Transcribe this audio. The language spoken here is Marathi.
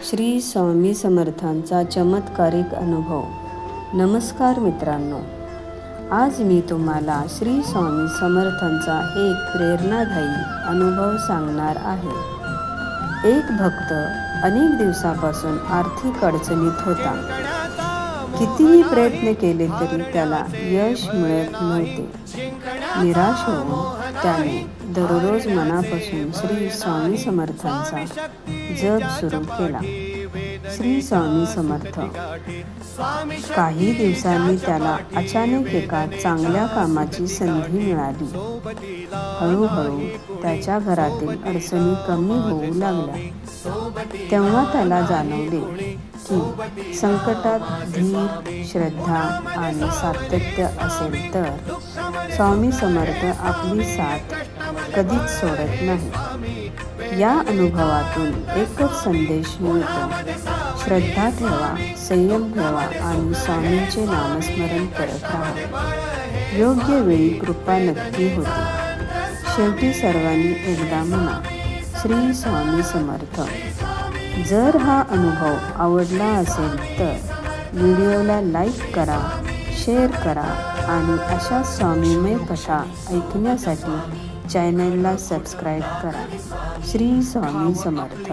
श्री स्वामी समर्थांचा चमत्कारिक अनुभव. नमस्कार मित्रांनो, आज मी तुम्हाला श्री स्वामी समर्थांचा एक प्रेरणादायी अनुभव सांगणार आहे. एक भक्त अनेक दिवसापासून आर्थिक अडचणीत होता. कितीही प्रयत्न केले तरी त्याला यश मिळत नव्हते. निराश होऊन त्याने दररोज मनापासून श्री स्वामी समर्थांचा जप सुरू केला. श्री स्वामी समर्थ. काही दिवसांनी त्याला अचानक एका चांगल्या कामाची संधी मिळाली. हळूहळू त्याच्या घरातील अडचणी कमी होऊ लागल्या. तेव्हा त्याला जाणवले की संकटात धीर, श्रद्धा आणि सातत्य असेल तर स्वामी समर्थ आपली साथ कधीच सोडत नाही. या अनुभवातून एकच संदेश मिळतो: श्रद्धा ठेवा, संयम ठेवा आणि स्वामींचे नामस्मरण करत राहा. योग्य वेळी कृपा नक्की होते. शेवटी सर्वांनी एकदा म्हणा, श्री स्वामी समर्थ. जर हा अनुभव आवडला असेल तर व्हिडिओला लाईक करा, शेअर करा आणि अशा स्वामीमय कथा ऐकण्यासाठी चॅनलला सबस्क्राईब करा. श्री स्वामी समर्थ.